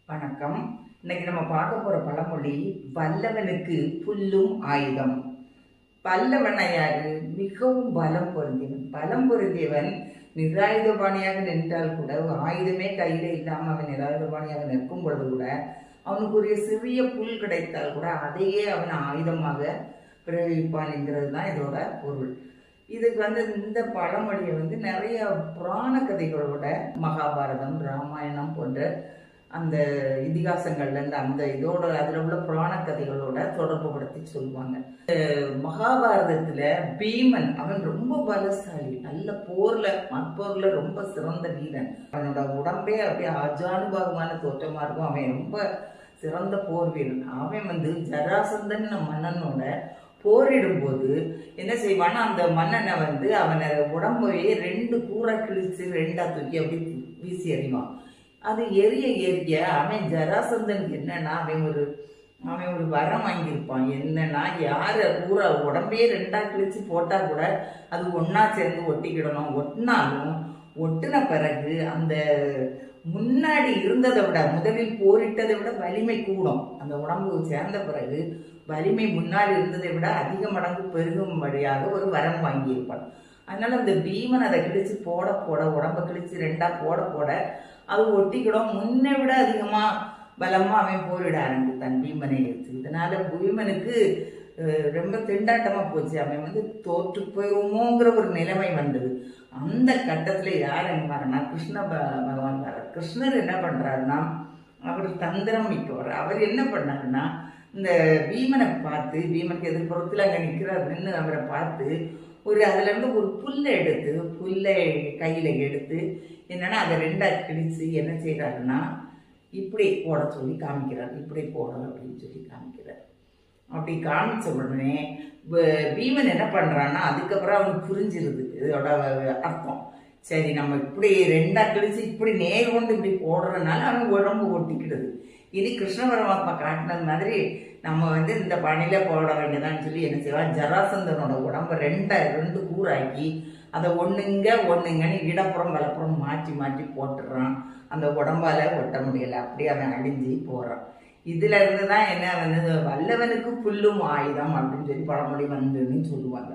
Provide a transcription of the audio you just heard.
வணக்கம். இன்னைக்கு நம்ம பார்க்க போற பழமொழி வல்லவனுக்கு புல்லும் ஆயுதம். வல்லவன் யாரு? மிகவும் பலம் பொருந்தியவன். பலம் பொருந்தியவன் நிராயுதபாணியாக நின்றால் கூட, ஒரு ஆயுதமே கையில இல்லாம அவன் நிராயுதபாணியாக நிற்கும் பொழுது கூட, அவனுக்கு ஒரு சிறிய புல் கிடைத்தால் கூட அதையே அவன் ஆயுதமாக பிரயோகிப்பான் என்கிறது தான் இதோட பொருள். இதுக்கு இந்த பழமொழியை நிறைய புராண கதைகளோட, மகாபாரதம், ராமாயணம் போன்ற அந்த இதிகாசங்கள்லேருந்து அந்த இதோட அதில் உள்ள புராண கதைகளோட தொடர்பு படுத்தி சொல்லுவாங்க. மகாபாரதத்தில் பீமன் அவன் ரொம்ப பலசாலி, நல்ல மற்போர்ல ரொம்ப சிறந்த வீரன். அவனோட உடம்பே அப்படியே அஜானுபாகமான தோற்றமா இருக்கும். அவன் ரொம்ப சிறந்த போர் வீரன். அவன் ஜராசந்தன் மன்னனோட போரிடும் போது என்ன செய்வான்னா, அந்த மன்னனை அவனை உடம்பையே 2 கூரை கிழிச்சு 2ஆ தூக்கி அப்படி வீசி எறிவான். அது எரிய எரிய அவன் ஜராசந்தனுக்கு என்னன்னா, அவன் ஒரு வரம் வாங்கியிருப்பான். என்னன்னா, யார பூரா உடம்பே 2ஆ கிழிச்சு போட்டா கூட அது ஒன்னா சேர்ந்து ஒட்டிக்கிடணும். ஒட்டின பிறகு அந்த முன்னாடி இருந்ததை விட, முதலில் போரிட்டதை விட வலிமை கூடும். அந்த உடம்பு சேர்ந்த பிறகு வலிமை முன்னாடி இருந்ததை விட அதிக மடங்கு பெருகும்படியாக ஒரு வரம் வாங்கியிருப்பான். அதனால அந்த பீமன் அதை கிழிச்சு போட உடம்ப கிழிச்சு 2ஆ போட அது ஒட்டிக்கிடும். முன்னை விட அதிகமா பலமா அவன் போரிட ஆரம்பித்தான் பீமனை எடுத்து. இதனால பீமனுக்கு ரொம்ப திண்டாட்டமா போச்சு. அவன் தோற்று போயிருமோங்கிற ஒரு நிலைமை வந்தது. அந்த கட்டத்துல யார் என்ன கிருஷ்ண பகவான் வர. கிருஷ்ணர் என்ன பண்றாருன்னா, அவர் தந்திரம் மிக்கவர். அவர் என்ன பண்ணாருன்னா, இந்த பீமனை பார்த்து, பீமனுக்கு எதிர்ப்புறத்தில் அங்கே நிற்கிறாருன்னு அவரை பார்த்து அதுலேருந்து ஒரு புல்லை கையில் எடுத்து என்னன்னா அதை 2ஆ கிழிச்சு என்ன செய்கிறாருன்னா, இப்படி போட சொல்லி காமிக்கிறார். இப்படி போடணும் அப்படின்னு சொல்லி காமிக்கிறார். அப்படி காமிச்ச உடனே பீமன் என்ன பண்ணுறான்னா, அதுக்கப்புறம் அவனுக்கு புரிஞ்சிருது இதோட அர்த்தம். சரி, நம்ம இப்படி 2ஆ கிழிச்சு இப்படி நேர் கொண்டு இப்படி போடுறதுனால அவன் உடம்பு ஒட்டிக்கிடுது. இனி கிருஷ்ண பரமாத்மா காட்டினது மாதிரி நம்ம இந்த பணியில போட வேண்டியதான்னு சொல்லி என்ன செய்வான், ஜராசந்தனோட உடம்ப 2 கூறாக்கி அதை ஒண்ணுங்கன்னு இடப்புறம் வலப்புறம் மாற்றி போட்டுடுறான். அந்த உடம்பால ஒட்ட முடியலை. அப்படியே அவன் அழிஞ்சு போறான். இதுல இருந்துதான் என்ன வல்லவனுக்கு புல்லும் ஆயுதம் அப்படின்னு சொல்லி பழமொழி வந்துன்னு சொல்லுவாங்க.